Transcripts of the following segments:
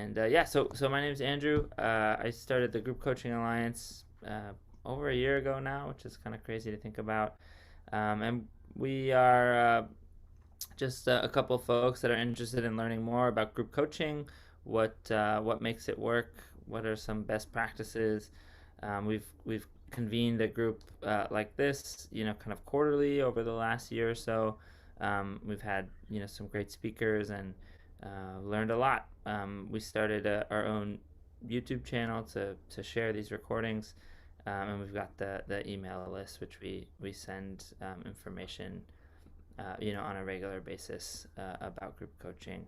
And yeah, so my name is Andrew. I started the Group Coaching Alliance over a year ago now, which is kind of crazy to think about. And we are just a couple of folks that are interested in learning more about group coaching, what makes it work, what are some best practices. We've convened a group like this, kind of quarterly over the last year or so. We've had some great speakers and learned a lot. We started our own YouTube channel to share these recordings, and we've got the email list which we send information on a regular basis about group coaching.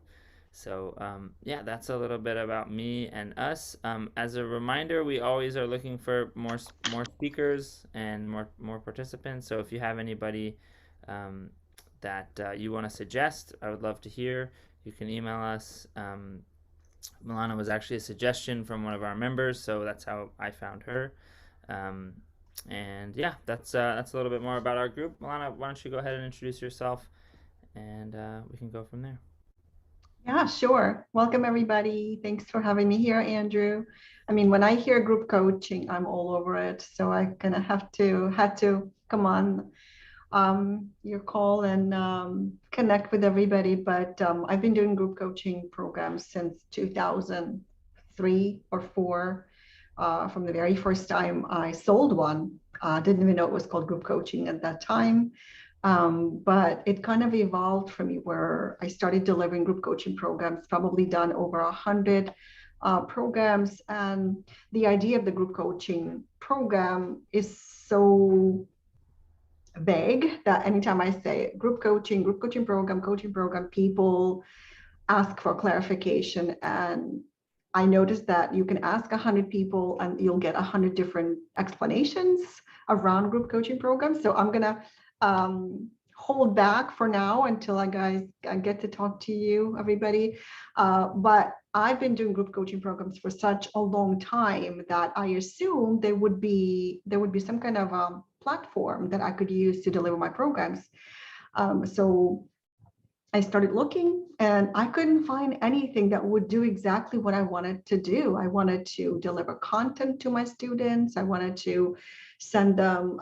So yeah, that's a little bit about me and us. As a reminder, we always are looking for more speakers and more participants. So if you have anybody um, that you want to suggest, I would love to hear. You can email us. Milana was actually a suggestion from one of our members, so that's how I found her. Um, and yeah, that's a little bit more about our group. Milana, why don't you go ahead and introduce yourself, and we can go from there. Yeah, sure. Welcome, everybody. Thanks for having me here, Andrew. I mean, when I hear group coaching, I'm all over it. So I kind of had to come on your call and connect with everybody. But I've been doing group coaching programs since 2003 or four. From the very first time I sold one, didn't even know it was called group coaching at that time. But it kind of evolved for me where I started delivering group coaching programs, probably done over 100 programs. And the idea of the group coaching program is so vague that anytime I say group coaching program, people ask for clarification. And I noticed that you can ask 100 people and you'll get 100 different explanations around group coaching programs. So I'm going to hold back for now until I get to talk to you, everybody. But I've been doing group coaching programs for such a long time that I assumed there would be some kind of platform that I could use to deliver my programs. So I started looking and I couldn't find anything that would do exactly what I wanted to do. I wanted to deliver content to my students. I wanted to send them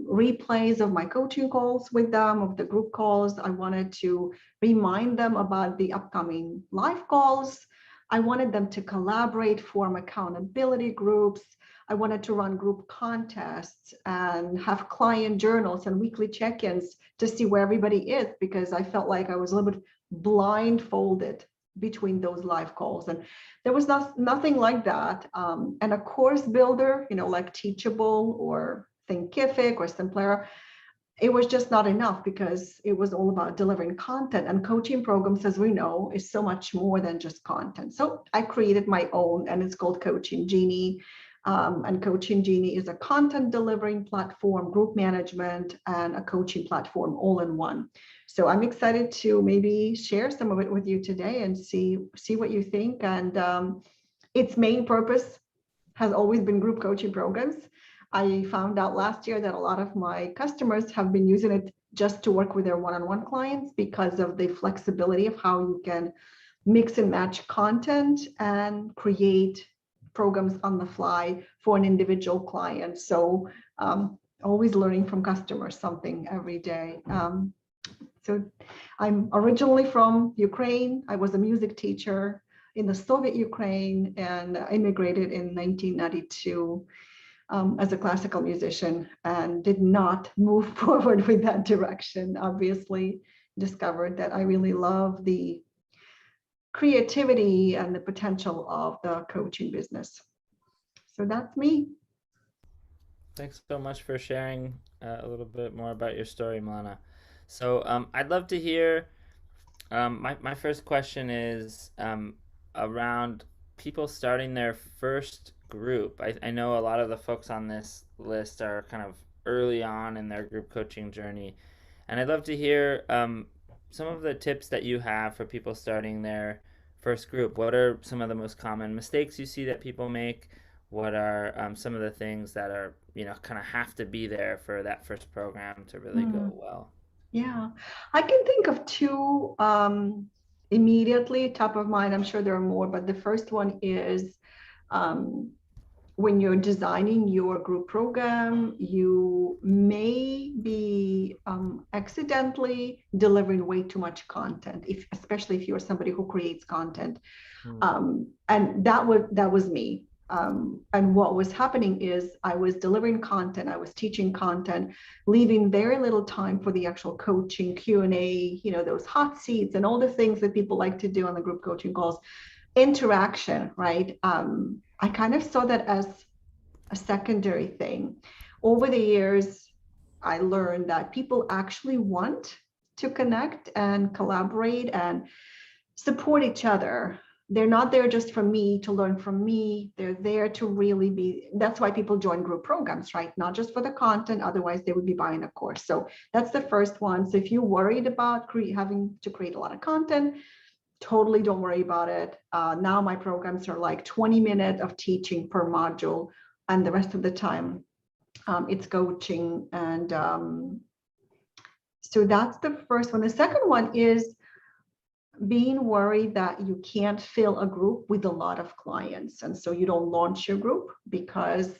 replays of my coaching calls with them, of the group calls. I wanted to remind them about the upcoming live calls. I wanted them to collaborate, form accountability groups. I wanted to run group contests and have client journals and weekly check-ins to see where everybody is, because I felt like I was a little bit blindfolded between those live calls. And there was nothing like that. And a course builder, like Teachable or Thinkific or Simplera, it was just not enough because it was all about delivering content, and coaching programs, as we know, is so much more than just content. So I created my own, and it's called Coaching Genie. And Coaching Genie is a content delivering platform, group management, and a coaching platform all in one. So I'm excited to maybe share some of it with you today and see what you think. And its main purpose has always been group coaching programs. I found out last year that a lot of my customers have been using it just to work with their one-on-one clients because of the flexibility of how you can mix and match content and create programs on the fly for an individual client. So always learning from customers something every day. So I'm originally from Ukraine. I was a music teacher in the Soviet Ukraine and immigrated in 1992 as a classical musician, and did not move forward with that direction. Obviously, discovered that I really love the creativity and the potential of the coaching business. So that's me. Thanks so much for sharing a little bit more about your story, Milana. So I'd love to hear. My first question is around people starting their first group. I know a lot of the folks on this list are kind of early on in their group coaching journey, and I'd love to hear some of the tips that you have for people starting their first group. What are some of the most common mistakes you see that people make? What are some of the things that are, kind of have to be there for that first program to really go Mm, well? yeah, I can think of two immediately top of mind. I'm sure there are more, but the first one is when you're designing your group program, you may be accidentally delivering way too much content, especially if you're somebody who creates content. And that was me. And what was happening is I was delivering content, I was teaching content, leaving very little time for the actual coaching, Q&A, those hot seats and all the things that people like to do on the group coaching calls, interaction, right? I kind of saw that as a secondary thing. Over the years, I learned that people actually want to connect and collaborate and support each other. They're not there just for me to learn from me. They're there to really be, that's why people join group programs, right? Not just for the content, otherwise they would be buying a course. So that's the first one. So if you're worried about having to create a lot of content, totally don't worry about it. Now my programs are like 20 minutes of teaching per module, and the rest of the time it's coaching. And so that's the first one. The second one is being worried that you can't fill a group with a lot of clients. And so you don't launch your group because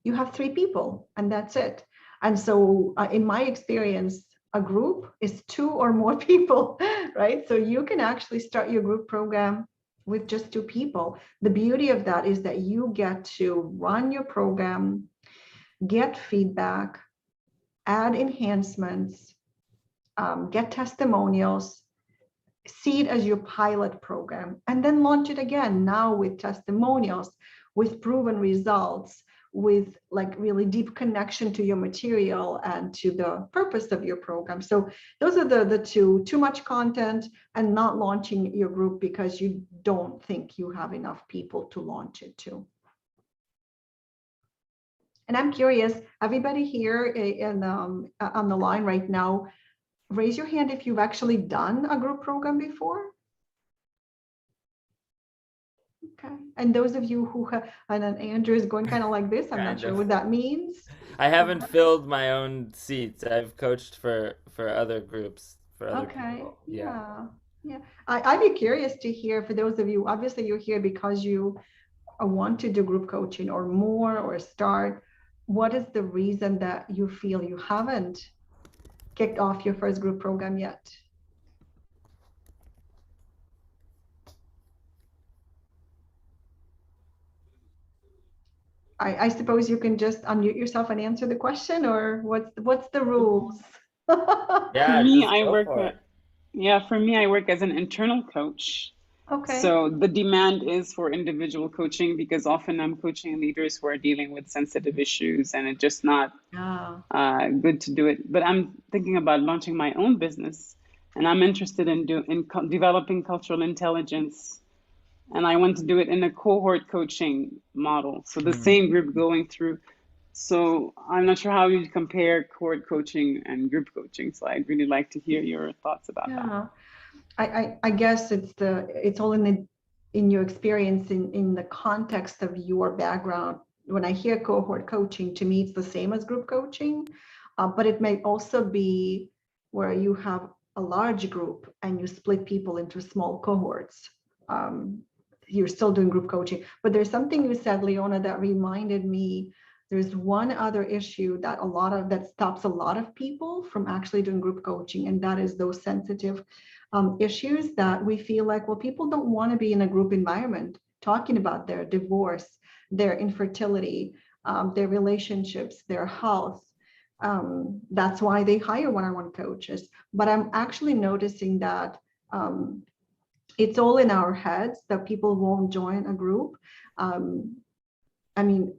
you have 3 people and that's it. And so in my experience, a group is 2 or more people, right? So you can actually start your group program with just 2 people. The beauty of that is that you get to run your program, get feedback, add enhancements, get testimonials, see it as your pilot program, and then launch it again, now with testimonials, with proven results, with like really deep connection to your material and to the purpose of your program. So those are the two: too much content and not launching your group because you don't think you have enough people to launch it to. And I'm curious, everybody here on the line right now, raise your hand if you've actually done a group program before. Okay. And those of you who have, and then Andrew is going kind of like this, I'm not sure what that means. I haven't filled my own seats. I've coached for other groups, for other people. Yeah. I'd be curious to hear, for those of you, obviously you're here because you want to do group coaching or more or start. What is the reason that you feel you haven't kicked off your first group program yet? I suppose you can just unmute yourself and answer the question, or what's the rules? Yeah, For me, just go for it. for me, I work as an internal coach. Okay. So the demand is for individual coaching because often I'm coaching leaders who are dealing with sensitive issues and it's just not good to do it. But I'm thinking about launching my own business, and I'm interested in developing cultural intelligence, and I want to do it in a cohort coaching model. So the same group going through. So I'm not sure how you compare cohort coaching and group coaching. So I'd really like to hear your thoughts about that. I guess it's all in your experience, in the context of your background. When I hear cohort coaching, to me it's the same as group coaching, but it may also be where you have a large group and you split people into small cohorts. You're still doing group coaching, but there's something you said, Leona, that reminded me. There's one other issue that stops a lot of people from actually doing group coaching, and that is those sensitive issues that we feel like, well, people don't want to be in a group environment talking about their divorce, their infertility, their relationships, their health. That's why they hire one-on-one coaches. But I'm actually noticing that it's all in our heads that people won't join a group. I mean,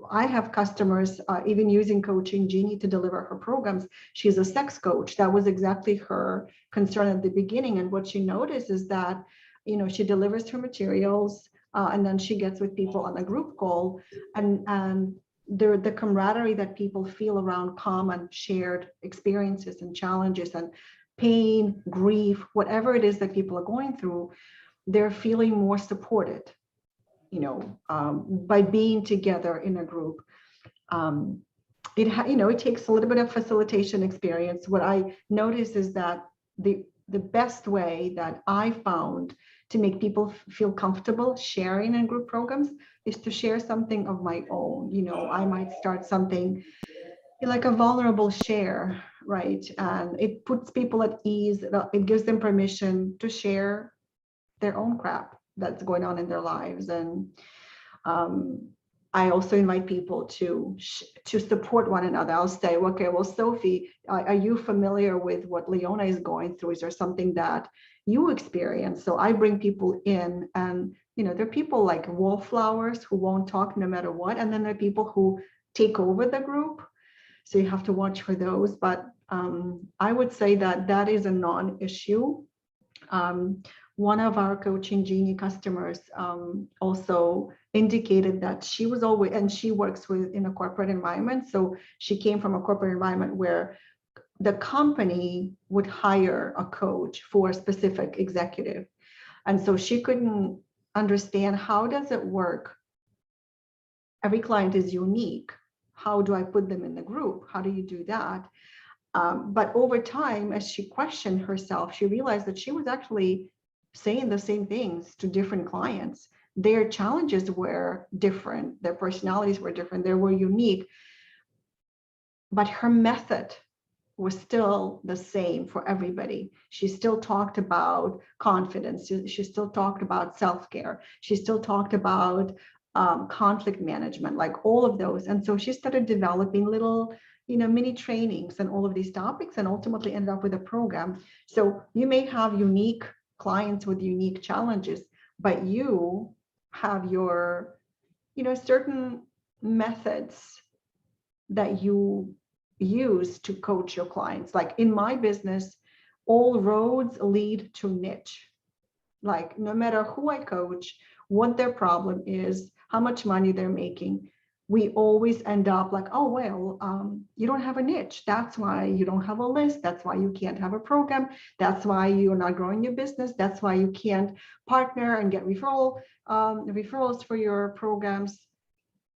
I have customers even using Coaching Genie to deliver her programs. She's a sex coach. That was exactly her concern at the beginning. And what she noticed is that, she delivers her materials and then she gets with people on a group call, and the camaraderie that people feel around common shared experiences and challenges and pain, grief, whatever it is that people are going through, they're feeling more supported, by being together in a group. It takes a little bit of facilitation experience. What I notice is that the the best way that I found to make people feel comfortable sharing in group programs is to share something of my own. I might start something like a vulnerable share, right? And it puts people at ease. It gives them permission to share their own crap that's going on in their lives. And I also invite people to support one another. I'll say, okay, well, Sophie, are you familiar with what Leona is going through? Is there something that you experience? So I bring people in, and there are people like wallflowers who won't talk no matter what, and then there are people who take over the group. So you have to watch for those. But I would say that is a non-issue. One of our Coaching Genie customers also indicated that she was always, and she works in a corporate environment. So she came from a corporate environment where the company would hire a coach for a specific executive. And so she couldn't understand, how does it work? Every client is unique. How do I put them in the group? How do you do that? But over time, as she questioned herself, she realized that she was actually saying the same things to different clients. Their challenges were different. Their personalities were different. They were unique. But her method was still the same for everybody. She still talked about confidence. She still talked about self-care. She still talked about conflict management, like all of those. And so she started developing little mini trainings and all of these topics, and ultimately ended up with a program. So you may have unique clients with unique challenges, but you have your, certain methods that you use to coach your clients. Like in my business, all roads lead to niche. Like no matter who I coach, what their problem is, how much money they're making, we always end up like, oh, well, you don't have a niche. That's why you don't have a list. That's why you can't have a program. That's why you're not growing your business. That's why you can't partner and get referrals for your programs.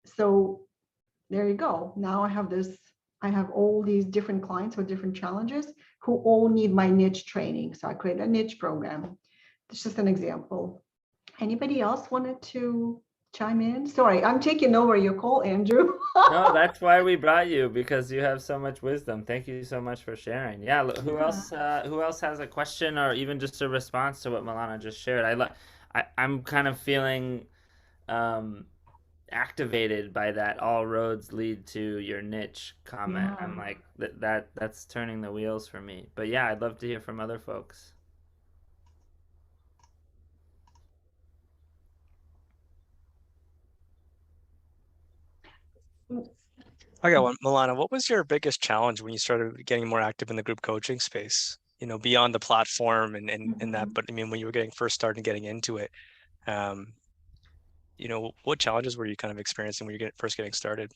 So there you go. Now I have all these different clients with different challenges who all need my niche training. So I create a niche program. It's just an example. Anybody else wanted to chime in? Sorry, I'm taking over your call, Andrew. No, that's why we brought you, because you have so much wisdom. Thank you so much for sharing. Yeah, who else has a question or even just a response to what Milana just shared? I'm kind of feeling activated by that all roads lead to your niche comment. Yeah. I'm like that's turning the wheels for me. But yeah, I'd love to hear from other folks. I got one. Milana, what was your biggest challenge when you started getting more active in the group coaching space? Beyond the platform and that, but I mean, when you were first starting getting into it, what challenges were you kind of experiencing when you first getting started?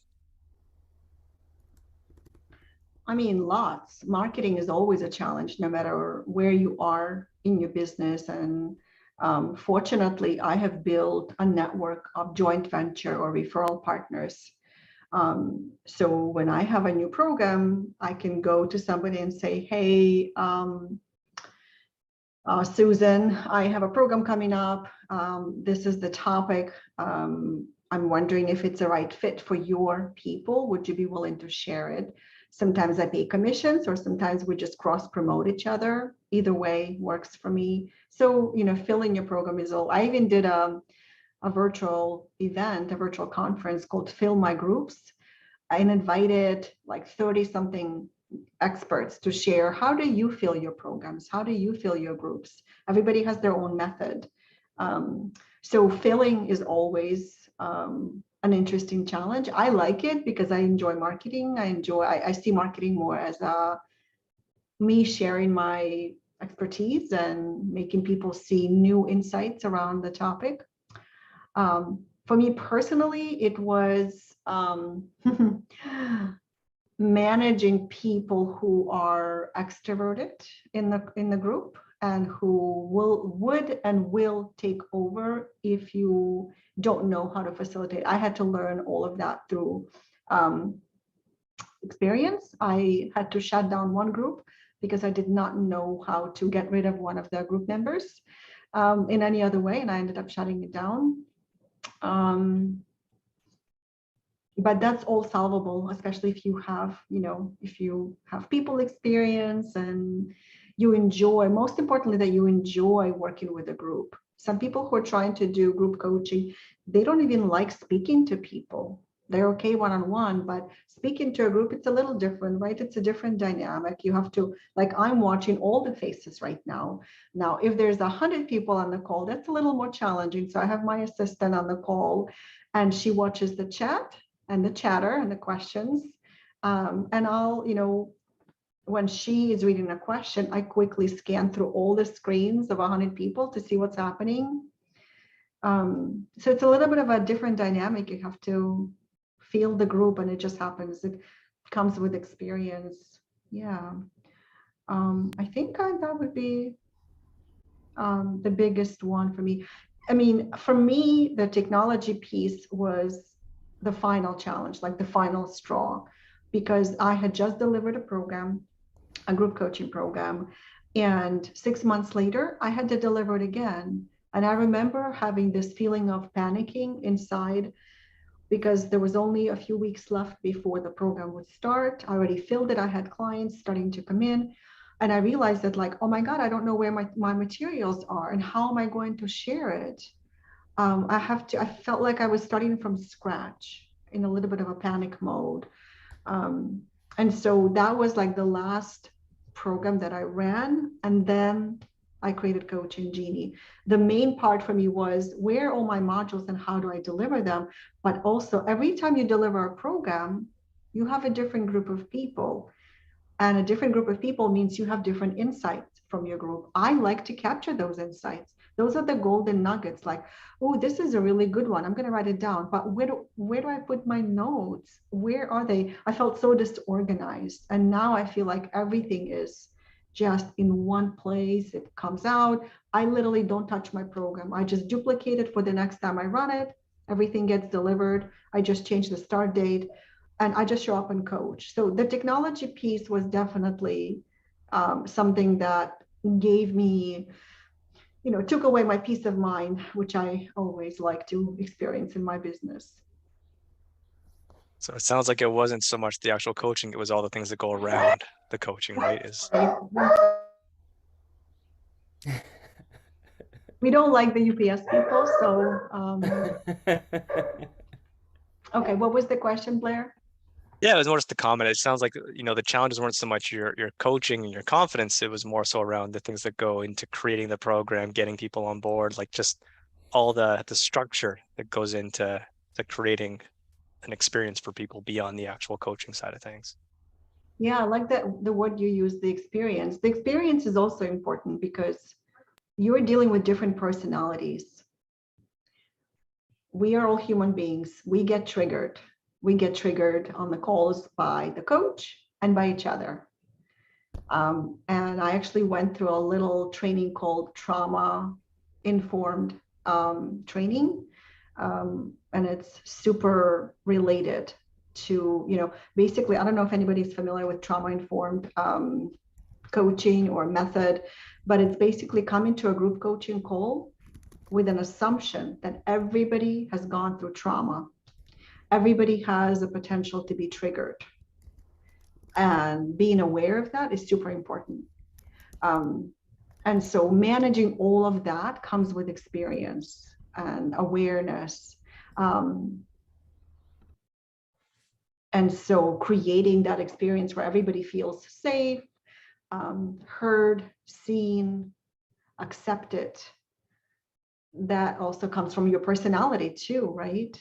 I mean, lots. Marketing is always a challenge, no matter where you are in your business. And fortunately, I have built a network of joint venture or referral partners. So when I have a new program, I can go to somebody and say, hey, Susan, I have a program coming up. This is the topic. I'm wondering if it's a right fit for your people. Would you be willing to share it? Sometimes I pay commissions, or sometimes we just cross promote each other. Either way works for me. So, filling your program is all. I even did a virtual event, a virtual conference called Fill My Groups. I invited like 30 something experts to share, how do you fill your programs? How do you fill your groups? Everybody has their own method. So filling is always an interesting challenge. I like it because I enjoy marketing. I see marketing more as me sharing my expertise and making people see new insights around the topic. For me personally, it was managing people who are extroverted in the group and who would and will take over if you don't know how to facilitate. I had to learn all of that through experience. I had to shut down one group because I did not know how to get rid of one of the group members in any other way, and I ended up shutting it down. But that's all solvable, especially if you have, if you have people experience and you enjoy, most importantly, that you enjoy working with a group. Some people who are trying to do group coaching, they don't even like speaking to people. They're okay one-on-one, but speaking to a group, it's a little different, right? It's a different dynamic. You have to, like, I'm watching all the faces right now. Now, if there's 100 people on the call, that's a little more challenging. So I have my assistant on the call, and she watches the chat and the chatter and the questions. And I'll, when she is reading a question, I quickly scan through all the screens of 100 people to see what's happening. So it's a little bit of a different dynamic. You have to feel the group, and it just happens. It comes with experience. Yeah. I think that would be the biggest one for me. I mean, for me, the technology piece was the final challenge, like the final straw, because I had just delivered a program, a group coaching program, and 6 months later, I had to deliver it again. And I remember having this feeling of panicking inside, because there was only a few weeks left before the program would start. I already filled it. I had clients starting to come in. And I realized that, like, oh my God, I don't know where my materials are, and how am I going to share it? I felt like I was starting from scratch in a little bit of a panic mode. And so that was like the last program that I ran. And then I created Coaching Genie. The main part for me was, where are all my modules and how do I deliver them? But also, every time you deliver a program, you have a different group of people. And a different group of people means you have different insights from your group. I like to capture those insights. Those are the golden nuggets, like, oh, this is a really good one. I'm going to write it down. But where do I put my notes? Where are they? I felt so disorganized. And now I feel like everything is just in one place. It comes out. I literally don't touch my program. I just duplicate it for the next time I run it. Everything gets delivered. I just change the start date, and I just show up and coach. So the technology piece was definitely something that gave me, took away my peace of mind, which I always like to experience in my business. So it sounds like it wasn't so much the actual coaching, it was all the things that go around the coaching, right? We don't like the UPS people, so okay, what was the question, Blair? Yeah, it was more just the comment. It sounds like, the challenges weren't so much your coaching and your confidence. It was more so around the things that go into creating the program, getting people on board, like just all the structure that goes into creating an experience for people beyond the actual coaching side of things. Yeah, I like that, the word you use, the experience. The experience is also important because you're dealing with different personalities. We are all human beings. We get triggered. We get triggered on the calls by the coach and by each other. And I actually went through a little training called trauma-informed training. And it's super related to, basically, I don't know if anybody's familiar with trauma-informed coaching or method, but it's basically coming to a group coaching call with an assumption that everybody has gone through trauma. Everybody has a potential to be triggered. And being aware of that is super important. And so managing all of that comes with experience and awareness. And so creating that experience where everybody feels safe, heard, seen, accepted, that also comes from your personality too, right?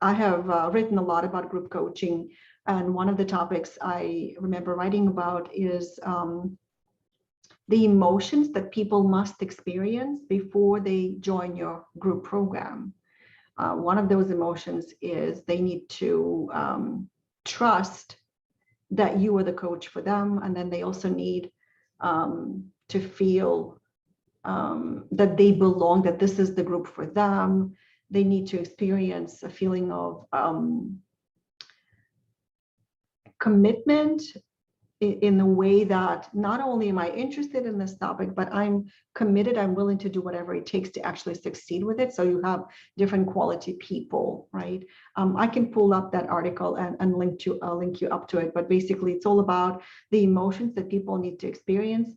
I have written a lot about group coaching, and one of the topics I remember writing about is the emotions that people must experience before they join your group program. One of those emotions is they need to trust that you are the coach for them, and then they also need to feel that they belong, that this is the group for them. They need to experience a feeling of commitment in the way that not only am I interested in this topic, but I'm committed, I'm willing to do whatever it takes to actually succeed with it. So you have different quality people, right? I can pull up that article and link you up to it, but basically it's all about the emotions that people need to experience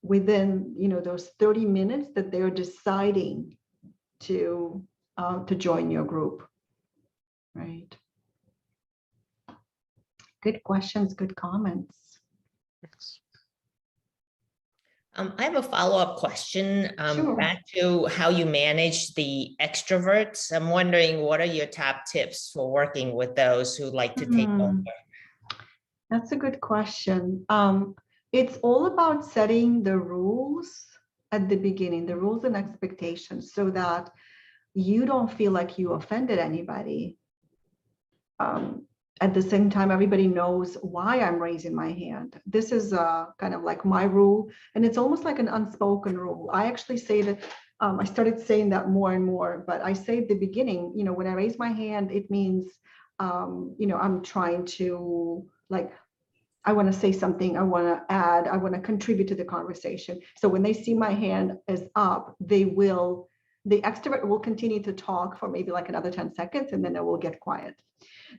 within, those 30 minutes that they're deciding to join your group, right? Good questions, good comments. I have a follow-up question Sure. back to how you manage the extroverts. I'm wondering, what are your top tips for working with those who like to take over? That's a good question. It's all about setting the rules at the beginning, the rules and expectations, so that you don't feel like you offended anybody. At the same time, everybody knows why I'm raising my hand. This is kind of like my rule, and it's almost like an unspoken rule. I actually say that, I started saying that more and more, but I say at the beginning, when I raise my hand, it means, I'm trying to, like, I want to say something, I want to add, I want to contribute to the conversation. So when they see my hand is up, the extrovert will continue to talk for maybe like another 10 seconds, and then it will get quiet.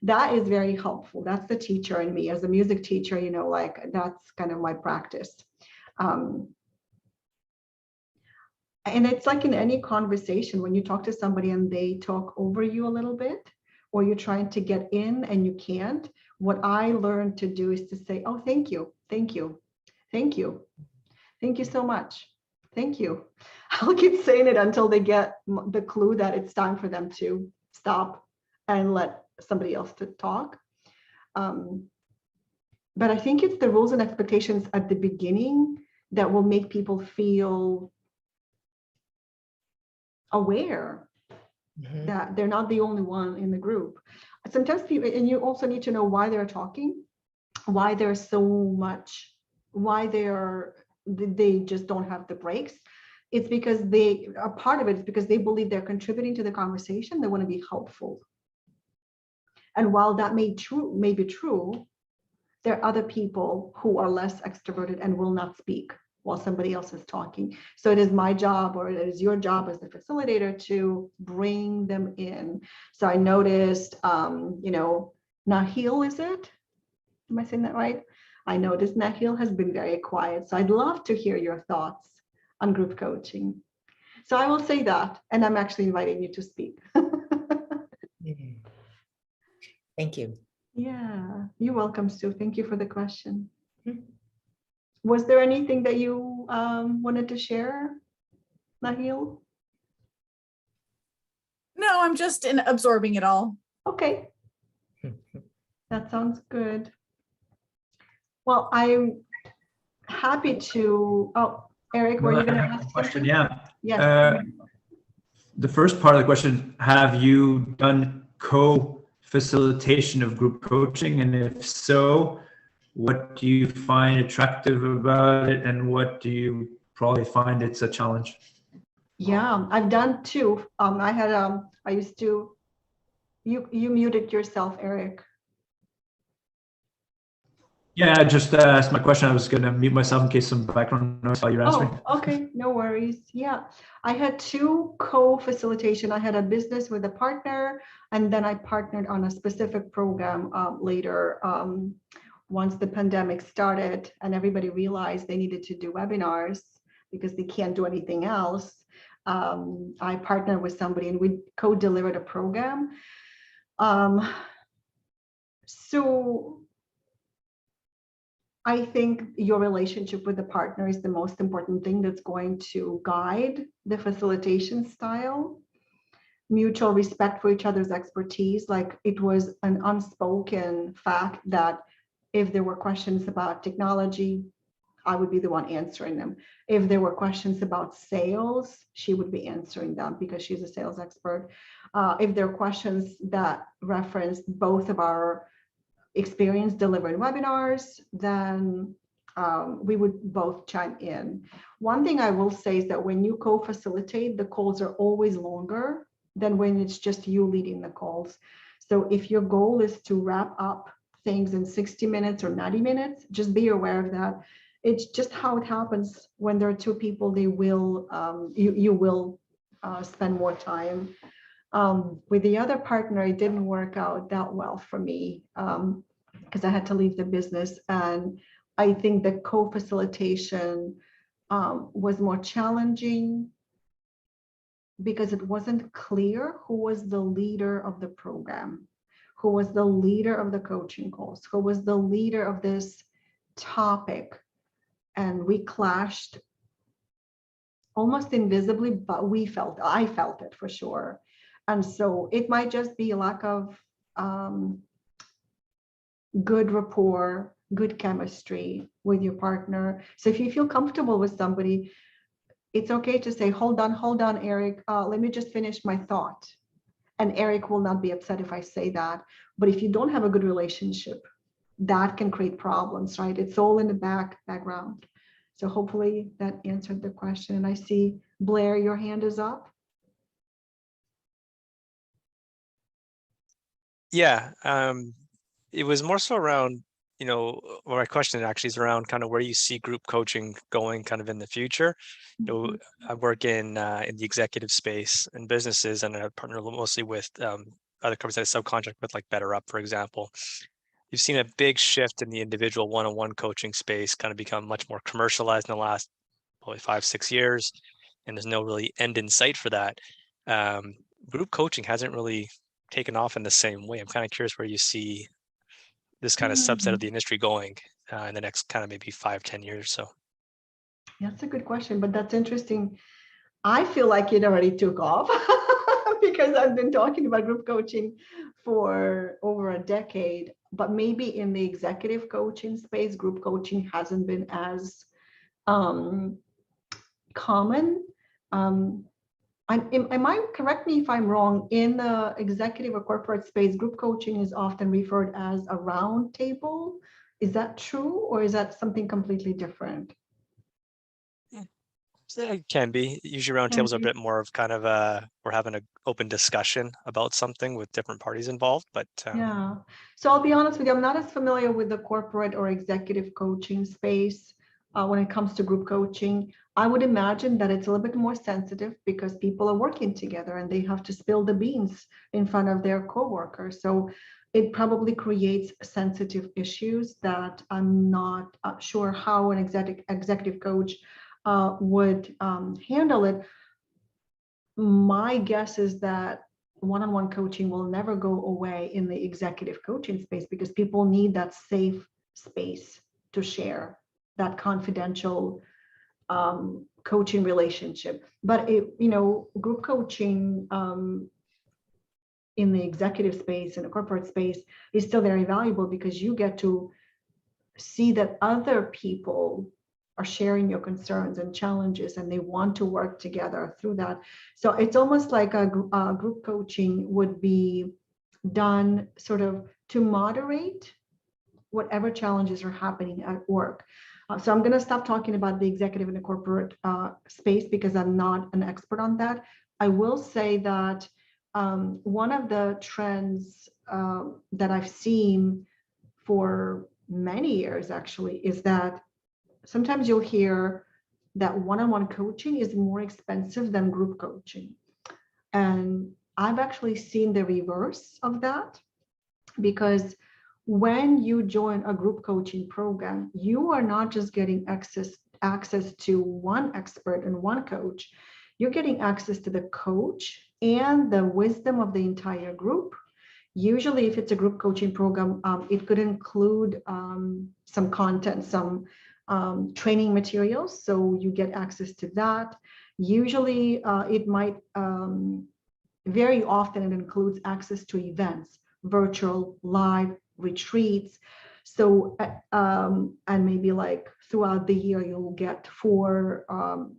That is very helpful. That's the teacher in me as a music teacher, like that's kind of my practice. And it's like in any conversation, when you talk to somebody and they talk over you a little bit, or you're trying to get in and you can't, what I learned to do is to say, oh, thank you, thank you, thank you, thank you so much, thank you. I'll keep saying it until they get the clue that it's time for them to stop and let somebody else to talk. But I think it's the rules and expectations at the beginning that will make people feel aware that they're not the only one in the group. Sometimes people, and you also need to know why they're talking, why there's so much, why they just don't have the breaks. It's because a part of it is because they believe they're contributing to the conversation. They want to be helpful. And while that may be true, there are other people who are less extroverted and will not speak while somebody else is talking. So it is my job, or it is your job as the facilitator, to bring them in. So I noticed, Nahil, is it? Am I saying that right? I noticed Nahil has been very quiet. So I'd love to hear your thoughts on group coaching. So I will say that, and I'm actually inviting you to speak. Thank you. Yeah, you're welcome, Sue. Thank you for the question. Was there anything that you wanted to share, Nahil? No, I'm just absorbing it all. Okay. That sounds good. Well, I'm happy to, Eric, were you going to ask a question? Something? Yeah. Yes. The first part of the question, have you done co-facilitation of group coaching? And if so, what do you find attractive about it, and what do you probably find it's a challenge? Yeah, I've done two. I used to, you muted yourself, Eric. Yeah, I just asked my question. I was going to mute myself in case some background noise while you're answering. Oh, okay, no worries. Yeah, I had two co-facilitation. I had a business with a partner, and then I partnered on a specific program later. Once the pandemic started and everybody realized they needed to do webinars because they can't do anything else, I partnered with somebody and we co-delivered a program. So I think your relationship with the partner is the most important thing that's going to guide the facilitation style. Mutual respect for each other's expertise. Like, it was an unspoken fact that if there were questions about technology, I would be the one answering them. If there were questions about sales, she would be answering them because she's a sales expert. If there are questions that referenced both of our experience delivering webinars, then we would both chime in. One thing I will say is that when you co-facilitate, the calls are always longer than when it's just you leading the calls. So if your goal is to wrap up things in 60 minutes or 90 minutes. Just be aware of that. It's just how it happens when there are two people. They will you will spend more time. With the other partner, it didn't work out that well for me because I had to leave the business, and I think the co-facilitation was more challenging because it wasn't clear who was the leader of the program, who was the leader of the coaching calls, who was the leader of this topic. And we clashed almost invisibly, but I felt it for sure. And so it might just be a lack of good rapport, good chemistry with your partner. So if you feel comfortable with somebody, it's okay to say, hold on, Eric, let me just finish my thought. And Eric will not be upset if I say that. But if you don't have a good relationship, that can create problems, right? It's all in the background. So hopefully that answered the question. And I see, Blair, your hand is up. Yeah, it was more so around, or my question actually is around kind of where you see group coaching going kind of in the future. I work in the executive space and businesses, and I partner mostly with other companies that I subcontract with, like BetterUp, for example. You've seen a big shift in the individual one-on-one coaching space kind of become much more commercialized in the last probably 5-6 years, and there's no really end in sight for that. Group coaching hasn't really taken off in the same way. I'm kind of curious where you see this kind of subset of the industry going in the next kind of maybe 5-10 years or so. That's a good question, but that's interesting. I feel like it already took off because I've been talking about group coaching for over a decade, but maybe in the executive coaching space, group coaching hasn't been as common. Am I, correct me if I'm wrong, in the executive or corporate space, group coaching is often referred as a round table. Is that true, or is that something completely different? It can be. Usually round tables are a bit more of kind of we're having an open discussion about something with different parties involved, but yeah. So I'll be honest with you, I'm not as familiar with the corporate or executive coaching space when it comes to group coaching. I would imagine that it's a little bit more sensitive because people are working together and they have to spill the beans in front of their coworkers. So it probably creates sensitive issues that I'm not sure how an executive coach would handle it. My guess is that one-on-one coaching will never go away in the executive coaching space because people need that safe space to share that confidential coaching relationship. But group coaching in the executive space and the corporate space is still very valuable because you get to see that other people are sharing your concerns and challenges, and they want to work together through that. So it's almost like a group coaching would be done sort of to moderate whatever challenges are happening at work. So I'm going to stop talking about the executive and the corporate space because I'm not an expert on that. I will say that one of the trends that I've seen for many years actually is that sometimes you'll hear that one-on-one coaching is more expensive than group coaching. And I've actually seen the reverse of that, because when you join a group coaching program, you are not just getting access to one expert and one coach. You're getting access to the coach and the wisdom of the entire group. Usually, if it's a group coaching program, it could include some content, some training materials. So you get access to that. Usually, it might, very often it includes access to events, virtual, live, retreats. So, and maybe like throughout the year, you'll get 4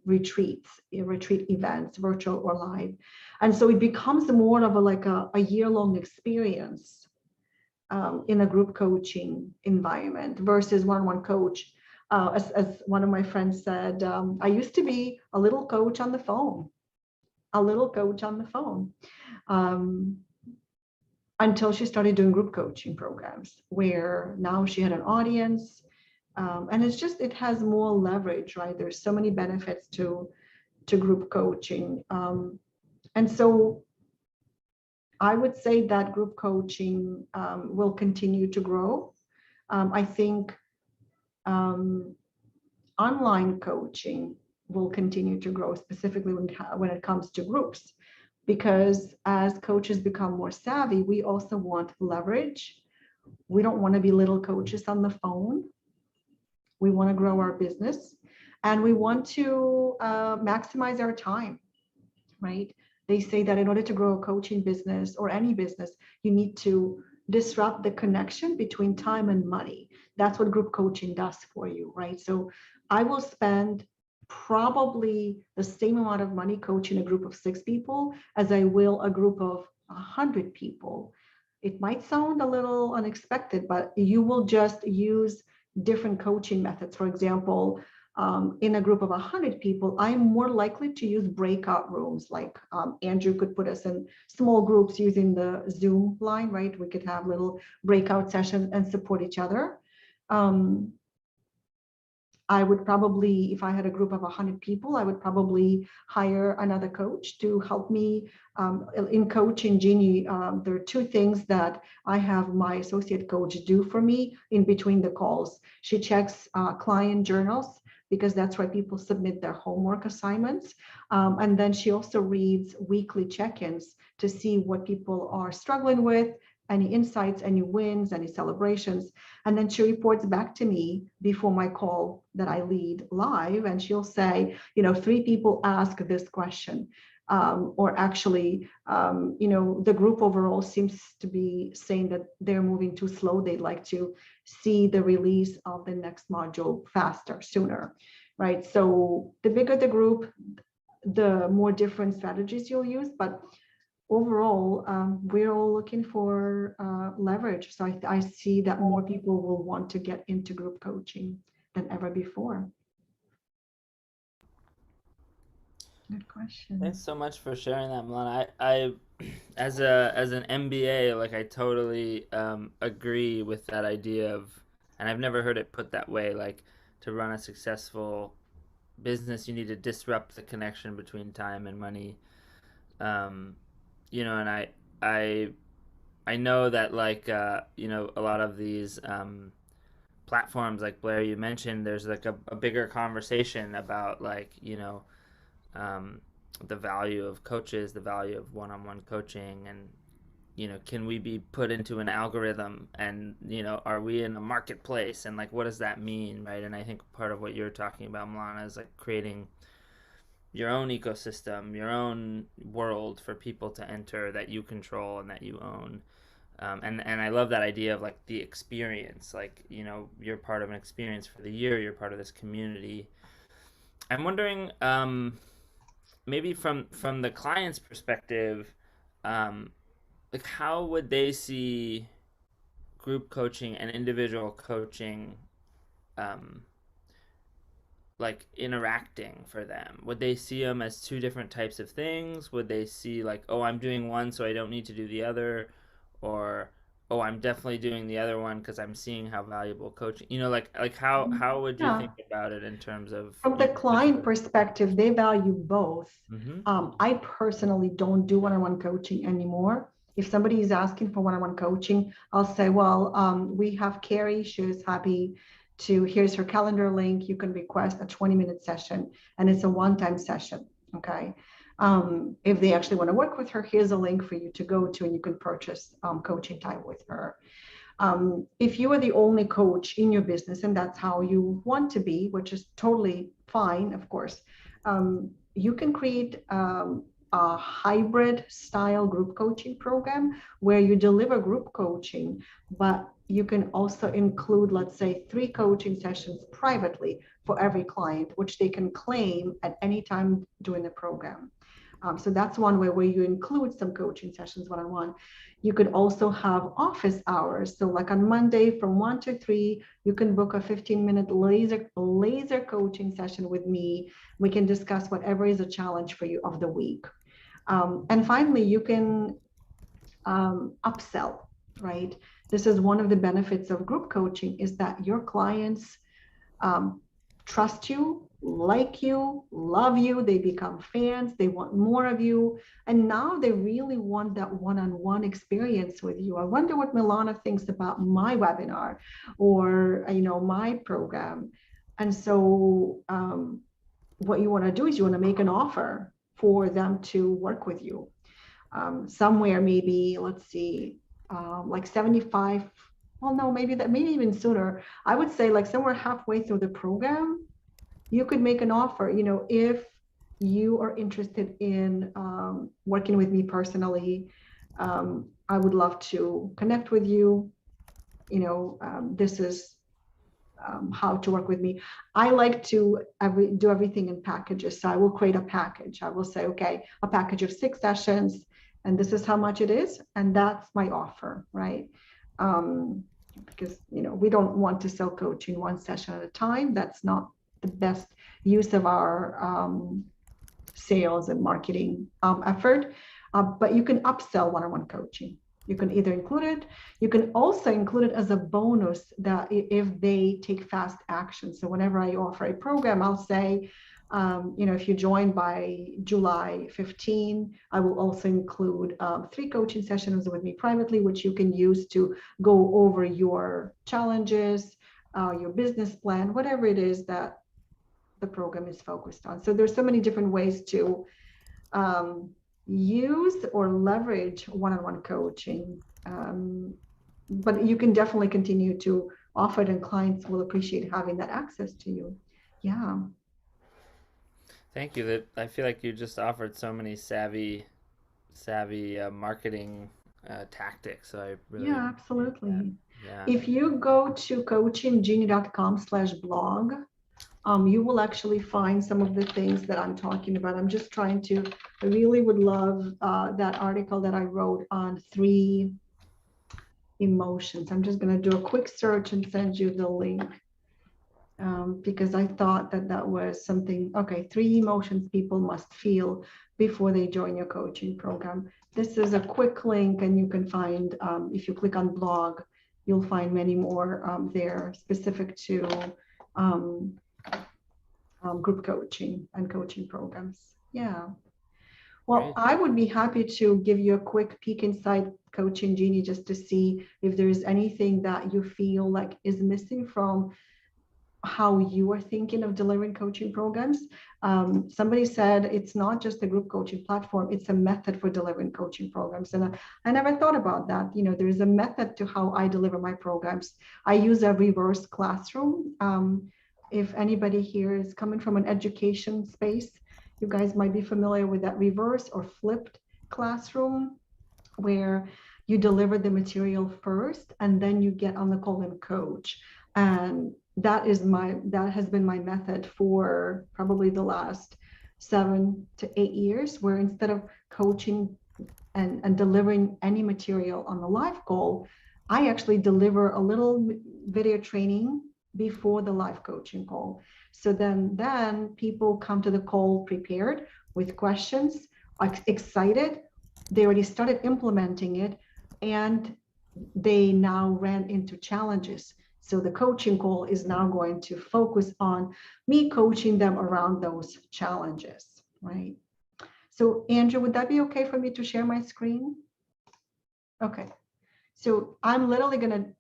retreat events, virtual or live. And so it becomes more of a year-long experience in a group coaching environment versus one-on-one coach. As one of my friends said, I used to be a little coach on the phone, until she started doing group coaching programs, where now she had an audience. And it has more leverage, right? There's so many benefits to group coaching. And so I would say that group coaching will continue to grow. I think online coaching will continue to grow, specifically when it comes to groups, because as coaches become more savvy, we also want leverage. We don't want to be little coaches on the phone. We want to grow our business, and we want to maximize our time, right? They say that in order to grow a coaching business or any business, you need to disrupt the connection between time and money. That's what group coaching does for you, right? So I will spend probably the same amount of money coaching a group of 6 people as I will a group of 100 people. It might sound a little unexpected, but you will just use different coaching methods. For example, in a group of 100 people, I'm more likely to use breakout rooms. Like Andrew could put us in small groups using the Zoom line, right? We could have little breakout sessions and support each other. I would probably, if I had a group of 100 people, I would probably hire another coach to help me. In coaching, Jeannie, there are 2 things that I have my associate coach do for me in between the calls. She checks client journals, because that's where people submit their homework assignments. And then she also reads weekly check-ins to see what people are struggling with, any insights, any wins, any celebrations. And then she reports back to me before my call that I lead live. And she'll say, 3 people ask this question. Or actually, the group overall seems to be saying that they're moving too slow. They'd like to see the release of the next module faster, sooner, right? So the bigger the group, the more different strategies you'll use. But overall, we're all looking for leverage. So I see that more people will want to get into group coaching than ever before. Good question. Thanks so much for sharing that, Milana. I as an MBA, like I totally agree with that idea of, and I've never heard it put that way. Like, to run a successful business, you need to disrupt the connection between time and money. And I know that, like, a lot of these platforms, like Blair, you mentioned, there's like a bigger conversation about, like, the value of coaches, the value of one-on-one coaching, and can we be put into an algorithm, and are we in a marketplace, and like what does that mean, right? And I think part of what you're talking about, Milana, is like creating your own ecosystem, your own world for people to enter that you control and that you own. And I love that idea of like the experience, like you're part of an experience for the year, you're part of this community. I'm wondering, maybe from the client's perspective, like how would they see group coaching and individual coaching like interacting for them? Would they see them as 2 different types of things? Would they see like, oh, I'm doing one so I don't need to do the other, or oh, I'm definitely doing the other one because I'm seeing how valuable coaching, like how would you think about it in terms of from the client perspective? They value both. I personally don't do one-on-one coaching anymore. If somebody is asking for one-on-one coaching, I'll say, well, we have Carrie, she's happy to, here's her calendar link, you can request a 20-minute session, and it's a one-time session, okay? If they actually want to work with her, here's a link for you to go to, and you can purchase coaching time with her. If you are the only coach in your business and that's how you want to be, which is totally fine, of course, you can create a hybrid style group coaching program where you deliver group coaching, but you can also include, let's say, 3 coaching sessions privately for every client, which they can claim at any time during the program. So that's one way where you include some coaching sessions one-on-one. You could also have office hours. So like on Monday from 1 to 3, you can book a 15-minute laser coaching session with me. We can discuss whatever is a challenge for you of the week. And finally, you can upsell, right? This is one of the benefits of group coaching, is that your clients trust you, like you, love you, they become fans, they want more of you, and now they really want that one-on-one experience with you. I wonder what Milana thinks about my webinar or my program. And so what you want to do is you want to make an offer for them to work with you. Somewhere maybe, let's see, like 75, well, no, maybe even sooner. I would say like somewhere halfway through the program, you could make an offer, if you are interested in working with me personally. I would love to connect with you. This is how to work with me. I like to do everything in packages. So I will create a package. I will say, okay, a package of 6 sessions, and this is how much it is. And that's my offer, right? Because, we don't want to sell coaching 1 session at a time. That's not the best use of our sales and marketing effort. But you can upsell one-on-one coaching. You can either include it. You can also include it as a bonus that if they take fast action. So whenever I offer a program, I'll say, if you join by July 15, I will also include 3 coaching sessions with me privately, which you can use to go over your challenges, your business plan, whatever it is that the program is focused on. So there's so many different ways to use or leverage one-on-one coaching, but you can definitely continue to offer it, and clients will appreciate having that access to you. Yeah. Thank you. I feel like you just offered so many savvy marketing tactics. So I really absolutely. Yeah. If you go to coachinggenie.com/blog, you will actually find some of the things that I'm talking about. I'm just trying to, I really would love that article that I wrote on 3 emotions. I'm just going to do a quick search and send you the link because I thought that was something. Okay, 3 emotions people must feel before they join your coaching program. This is a quick link, and you can find, if you click on blog, you'll find many more there specific to group coaching and coaching programs. Yeah. Well, Great. I would be happy to give you a quick peek inside Coaching Genie just to see if there's anything that you feel like is missing from how you are thinking of delivering coaching programs. Somebody said it's not just a group coaching platform, it's a method for delivering coaching programs. And I never thought about that. There's a method to how I deliver my programs. I use a reverse classroom. If anybody here is coming from an education space, you guys might be familiar with that reverse or flipped classroom, where you deliver the material first and then you get on the call and coach. And that has been my method for probably the last 7 to 8 years, where instead of coaching and delivering any material on the live call, I actually deliver a little video training before the live coaching call. So then people come to the call prepared with questions, excited. They already started implementing it, and they now ran into challenges. So the coaching call is now going to focus on me coaching them around those challenges, right? So Andrew, would that be okay for me to share my screen? Okay. So I'm literally going to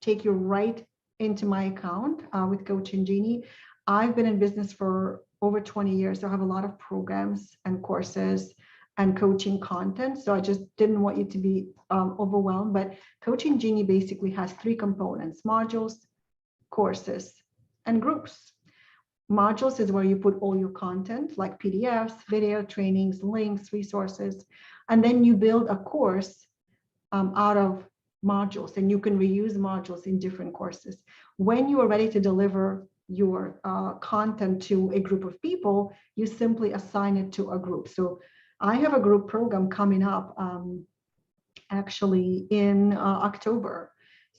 take you right into my account with Coaching Genie. I've been in business for over 20 years. So I have a lot of programs and courses and coaching content. So I just didn't want you to be overwhelmed. But Coaching Genie basically has 3 components: modules, courses, and groups. Modules is where you put all your content, like PDFs, video trainings, links, resources, and then you build a course out of modules, and you can reuse modules in different courses. When you are ready to deliver your content to a group of people, you simply assign it to a group. So I have a group program coming up actually in October.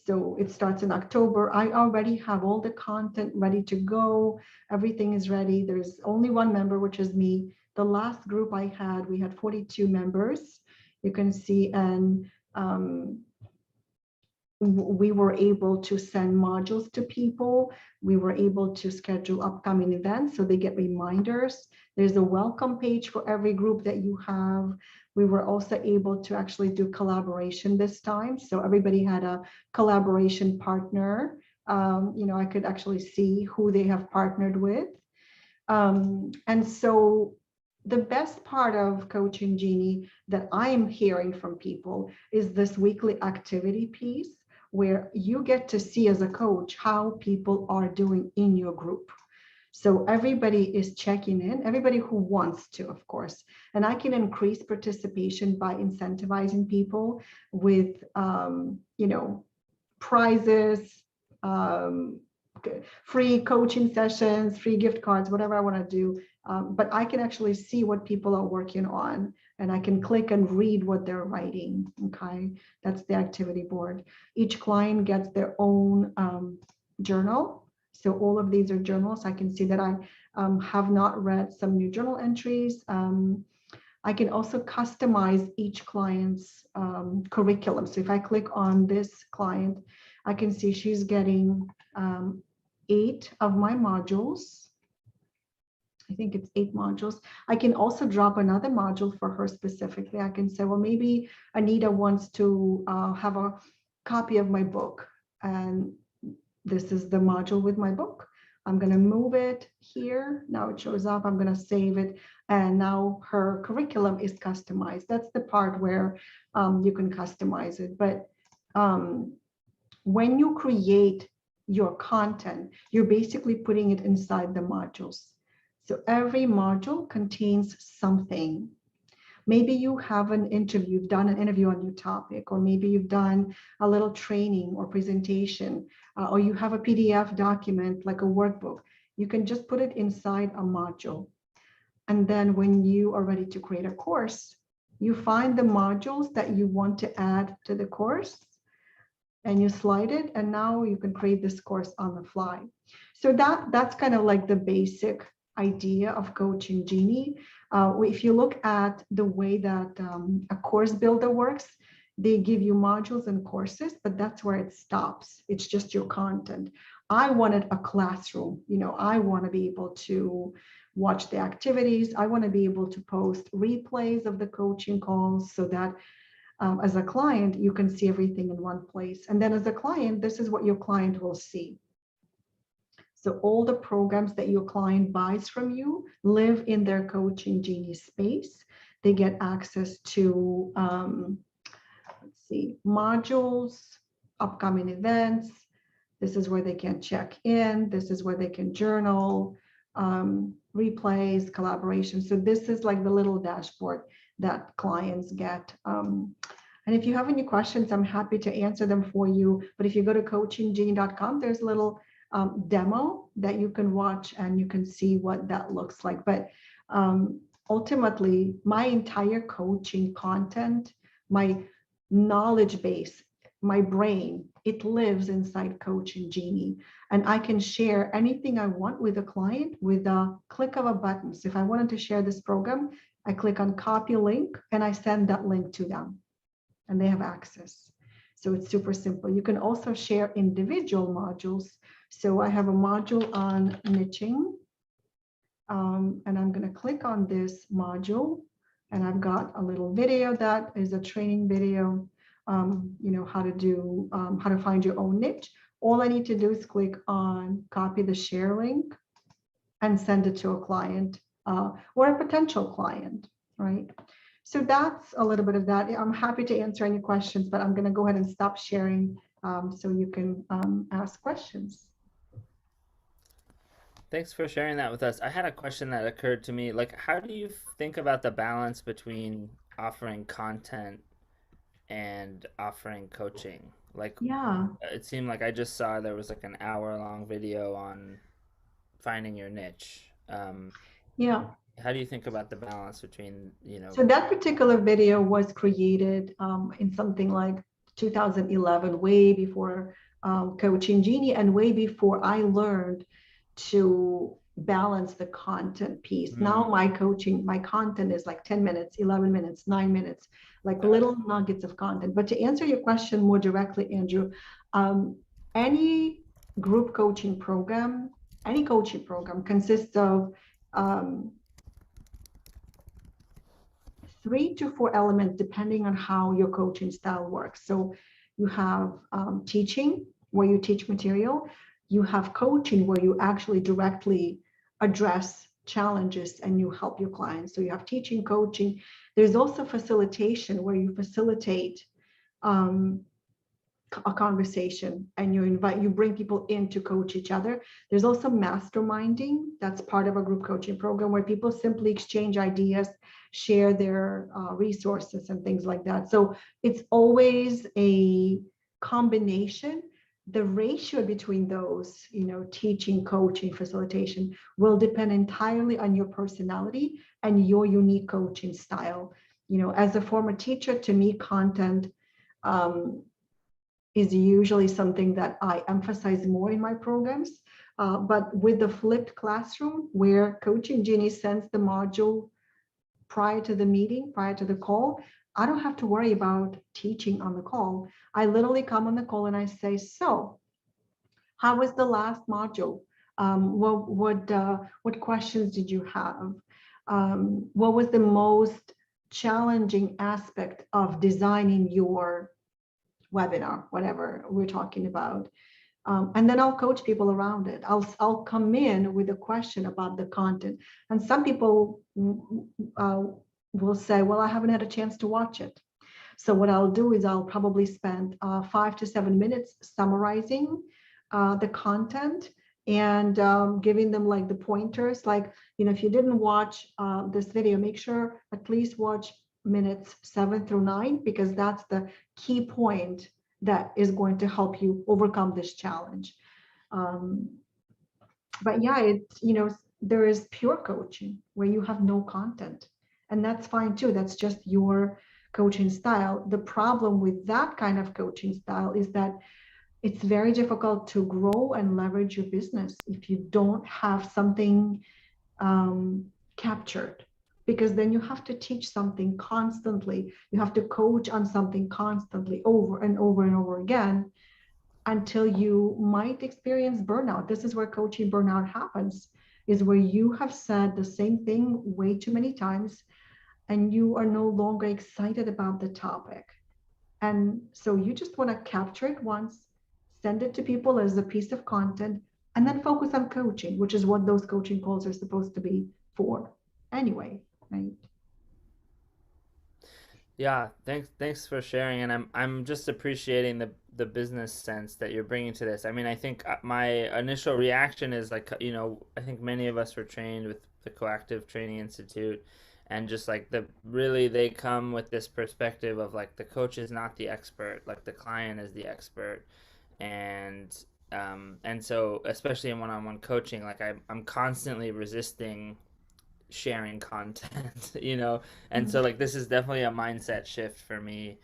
So it starts in October. I already have all the content ready to go. Everything is ready. There's only 1 member, which is me. The last group I had, we had 42 members. You can see, and we were able to send modules to people. We were able to schedule upcoming events so they get reminders. There's a welcome page for every group that you have. We were also able to actually do collaboration this time. So everybody had a collaboration partner. I could actually see who they have partnered with. And so the best part of Coaching Genie that I'm hearing from people is this weekly activity piece, where you get to see as a coach how people are doing in your group. So everybody is checking in, everybody who wants to, of course. And I can increase participation by incentivizing people with, prizes, free coaching sessions, free gift cards, whatever I want to do. But I can actually see what people are working on, and I can click and read what they're writing. Okay, that's the activity board. Each client gets their own journal. So all of these are journals. I can see that I have not read some new journal entries. I can also customize each client's curriculum. So if I click on this client, I can see she's getting 8 of my modules. I think it's 8 modules. I can also drop another module for her specifically. I can say, well, maybe Anita wants to have a copy of my book. And this is the module with my book. I'm going to move it here. Now it shows up. I'm going to save it. And now her curriculum is customized. That's the part where you can customize it. But when you create your content, you're basically putting it inside the modules. So every module contains something. Maybe you have an interview, you've done an interview on your topic, or maybe you've done a little training or presentation, or you have a PDF document like a workbook. You can just put it inside a module. And then when you are ready to create a course, you find the modules that you want to add to the course, and you slide it, and now you can create this course on the fly. So that's kind of like the basic idea of Coaching Genie. If you look at the way that a course builder works, they give you modules and courses, but that's where it stops. It's just your content. I wanted a classroom. I want to be able to watch the activities. I want to be able to post replays of the coaching calls so that as a client, you can see everything in one place. And then as a client, this is what your client will see. So all the programs that your client buys from you live in their Coaching Genie space. They get access to, modules, upcoming events. This is where they can check in. This is where they can journal, replays, collaboration. So this is like the little dashboard that clients get. And if you have any questions, I'm happy to answer them for you. But if you go to coachinggenie.com, there's a little demo that you can watch, and you can see what that looks like. But ultimately, my entire coaching content, my knowledge base, my brain, it lives inside Coaching Genie, and I can share anything I want with a client with a click of a button. So if I wanted to share this program, I click on copy link and I send that link to them, and they have access. So it's super simple. You can also share individual modules. So I have a module on niching, and I'm going to click on this module, and I've got a little video that is a training video, how to find your own niche. All I need to do is click on copy the share link and send it to a client or a potential client, right? So that's a little bit of that. I'm happy to answer any questions, but I'm going to go ahead and stop sharing so you can ask questions. Thanks for sharing that with us. I had a question that occurred to me. Like, how do you think about the balance between offering content and offering coaching? Like, yeah, it seemed like I just saw there was like an hour-long video on finding your niche. Yeah. How do you think about the balance between, So that particular video was created in something like 2011, way before Coaching Genie, and way before I learned to balance the content piece. Now my coaching, my content is like 10 minutes, 11 minutes, 9 minutes, like little nuggets of content. But to answer your question more directly, Andrew, any group coaching program, any coaching program consists of 3 to 4 elements depending on how your coaching style works. So you have teaching, where you teach material. You have coaching, where you actually directly address challenges and you help your clients. So you have teaching, coaching. There's also facilitation, where you facilitate a conversation and you bring people in to coach each other. There's also masterminding. That's part of a group coaching program, where people simply exchange ideas, share their resources and things like that. So it's always a combination. The ratio between those, teaching, coaching, facilitation, will depend entirely on your personality and your unique coaching style. As a former teacher, to me, content is usually something that I emphasize more in my programs. But with the flipped classroom, where Coaching Genie sends the module prior to the meeting, prior to the call, I don't have to worry about teaching on the call. I literally come on the call and I say, so how was the last module? What questions did you have? What was the most challenging aspect of designing your webinar, whatever we're talking about? And then I'll coach people around it. I'll come in with a question about the content. And some people will say, well, I haven't had a chance to watch it. So what I'll do is I'll probably spend 5 to 7 minutes summarizing the content and giving them like the pointers. Like, if you didn't watch this video, make sure at least watch minutes 7 through 9, because that's the key point that is going to help you overcome this challenge. But yeah, there is pure coaching where you have no content, and that's fine too. That's just your coaching style. The problem with that kind of coaching style is that it's very difficult to grow and leverage your business if you don't have something captured, because then you have to teach something constantly. You have to coach on something constantly over and over and over again until you might experience burnout. This is where coaching burnout happens, is where you have said the same thing way too many times and you are no longer excited about the topic. And so you just want to capture it once, send it to people as a piece of content, and then focus on coaching, which is what those coaching calls are supposed to be for anyway, right? Yeah, thanks for sharing, and I'm just appreciating the business sense that you're bringing to this. I mean, I think my initial reaction is like, I think many of us were trained with the Coactive Training Institute, and just like they come with this perspective of like the coach is not the expert, like the client is the expert, and so especially in one-on-one coaching, like I'm constantly resisting sharing content, and so like this is definitely a mindset shift for me,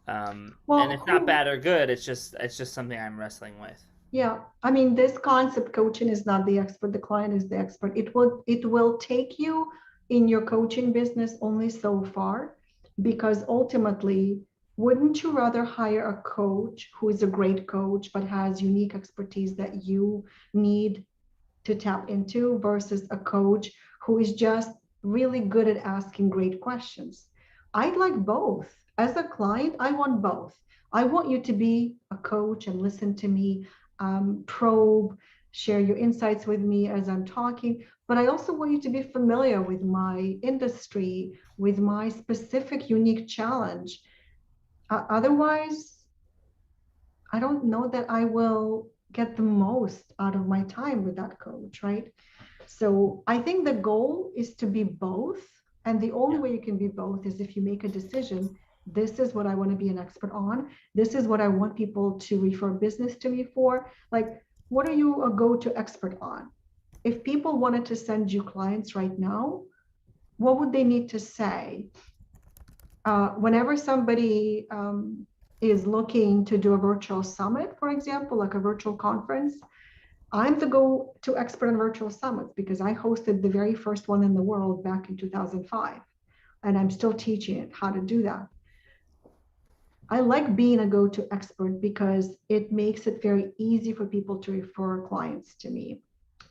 and it's not bad or good, it's just something I'm wrestling with. Yeah, I mean, this concept, coaching is not the expert, the client is the expert. It will take you in your coaching business only so far, because ultimately, wouldn't you rather hire a coach who is a great coach but has unique expertise that you need to tap into, versus a coach who is just really good at asking great questions? I'd like both. As a client, I want both. I want you to be a coach and listen to me, probe, share your insights with me as I'm talking, but I also want you to be familiar with my industry, with my specific unique challenge. Otherwise, I don't know that I will get the most out of my time with that coach, right? So I think the goal is to be both. And the only way you can be both is if you make a decision. This is what I want to be an expert on. This is what I want people to refer business to me for. Like, what are you a go-to expert on? If people wanted to send you clients right now, what would they need to say? Whenever somebody is looking to do a virtual summit, for example, like a virtual conference, I'm the go-to expert on virtual summits because I hosted the very first one in the world back in 2005, and I'm still teaching it how to do that. I like being a go-to expert because it makes it very easy for people to refer clients to me,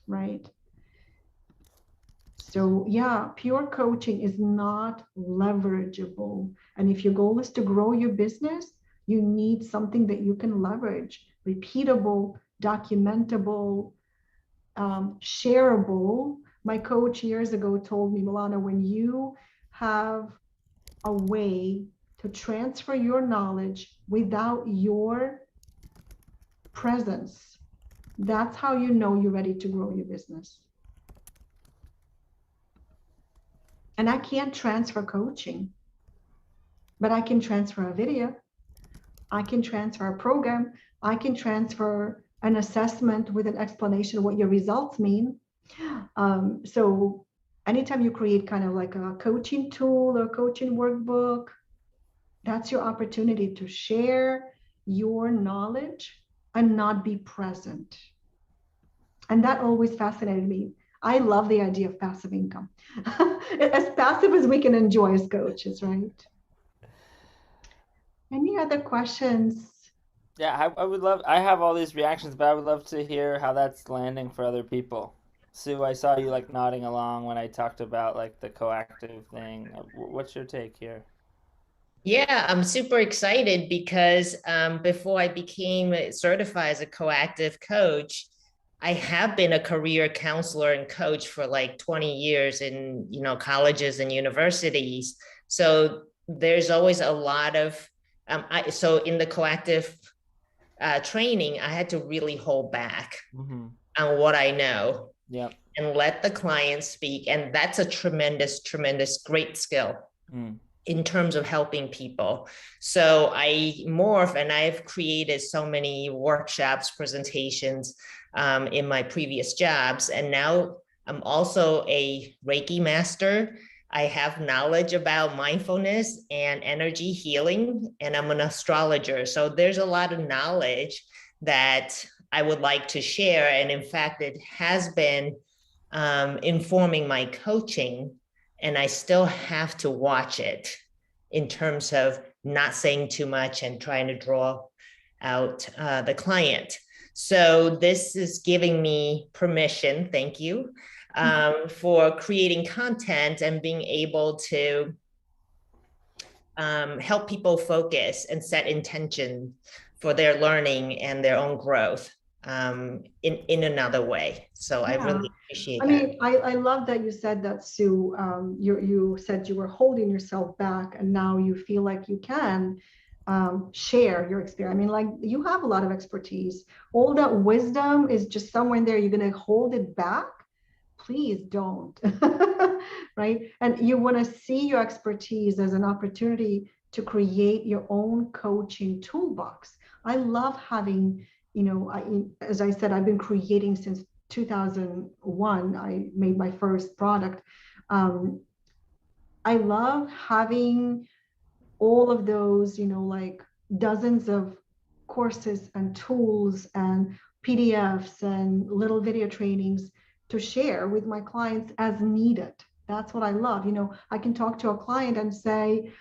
right? So yeah, pure coaching is not leverageable. And if your goal is to grow your business, you need something that you can leverage, repeatable, documentable, shareable. My coach years ago told me, Milana, when you have a way to transfer your knowledge without your presence, that's how you know you're ready to grow your business. And I can't transfer coaching, but I can transfer a video. I can transfer a program. I can transfer an assessment with an explanation of what your results mean. So anytime you create kind of like a coaching tool or coaching workbook, that's your opportunity to share your knowledge and not be present. And that always fascinated me. I love the idea of passive income. As passive as we can enjoy as coaches, right? Any other questions? Yeah, I would love, I have all these reactions, but I would love to hear how that's landing for other people. Sue, I saw you like nodding along when I talked about like the coactive thing. What's your take here? Yeah, I'm super excited because before I became certified as a coactive coach, I have been a career counselor and coach for like 20 years in, colleges and universities. So there's always a lot of, so in the coactive training, I had to really hold back on what I know. Yep. And let the client speak. And that's a tremendous, great skill in terms of helping people. So I morph, and I've created so many workshops, presentations in my previous jobs. And now I'm also a Reiki master. I have knowledge about mindfulness and energy healing, and I'm an astrologer. So there's a lot of knowledge that I would like to share. And in fact, it has been informing my coaching, and I still have to watch it in terms of not saying too much and trying to draw out the client. So this is giving me permission, thank you, for creating content and being able to help people focus and set intention for their learning and their own growth in another way. So yeah. I really appreciate that. I mean, I love that you said that, Sue. You said you were holding yourself back, and now you feel like you can share your experience. I mean, like, you have a lot of expertise. All that wisdom is just somewhere in there. You're going to hold it back? Please don't. Right? And you want to see your expertise as an opportunity to create your own coaching toolbox. I love having, as I said, I've been creating since 2001. I made my first product. I love having all of those, like dozens of courses and tools and PDFs and little video trainings to share with my clients as needed. That's what I love. I can talk to a client and say,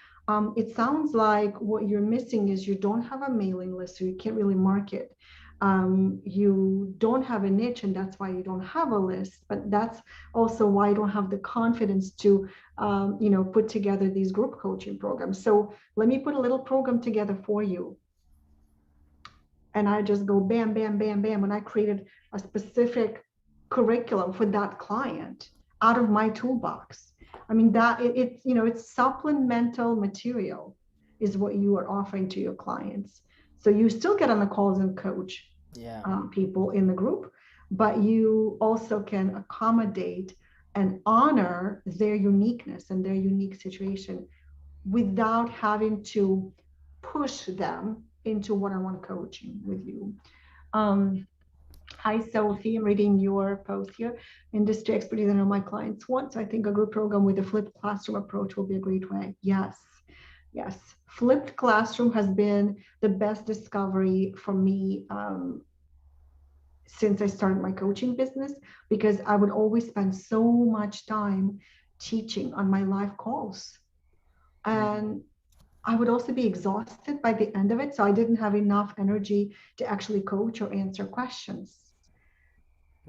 it sounds like what you're missing is you don't have a mailing list, so you can't really market. You don't have a niche, and that's why you don't have a list. But that's also why you don't have the confidence to, put together these group coaching programs. So let me put a little program together for you. And I just go bam, bam, bam, bam. And I created a specific curriculum for that client out of my toolbox. I mean, that it's supplemental material is what you are offering to your clients. So you still get on the calls and coach people in the group, but you also can accommodate and honor their uniqueness and their unique situation without having to push them into one-on-one coaching with you. Hi, Sophie. I'm reading your post here. Industry expertise I know my clients want. So I think a group program with a flipped classroom approach will be a great way. Yes. Flipped classroom has been the best discovery for me since I started my coaching business, because I would always spend so much time teaching on my live calls. And I would also be exhausted by the end of it. So I didn't have enough energy to actually coach or answer questions.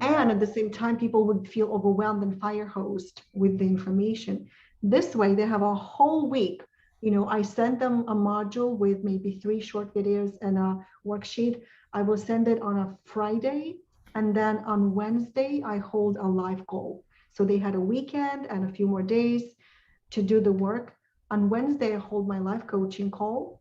And at the same time, people would feel overwhelmed and fire hosed with the information. This way, they have a whole week. You know, I send them a module with maybe 3 short videos and a worksheet. I will send it on a Friday. And then on Wednesday, I hold a live call. So they had a weekend and a few more days to do the work. On Wednesday, I hold my live coaching call.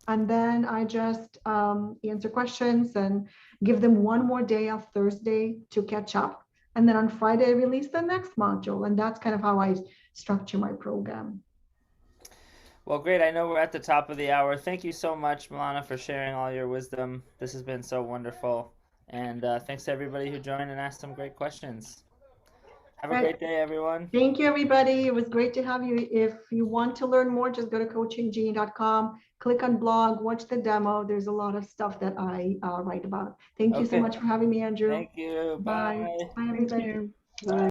And then I just answer questions and give them one more day of Thursday to catch up. And then on Friday, I release the next module. And that's kind of how I structure my program. Well, great. I know we're at the top of the hour. Thank you so much, Milana, for sharing all your wisdom. This has been so wonderful. And thanks to everybody who joined and asked some great questions. Have a great day, everyone. Thank you, everybody. It was great to have you. If you want to learn more, just go to coachinggenie.com, click on blog, watch the demo. There's a lot of stuff that I write about. Thank you so much for having me, Andrew. Thank you. Bye. Bye, everybody. Bye.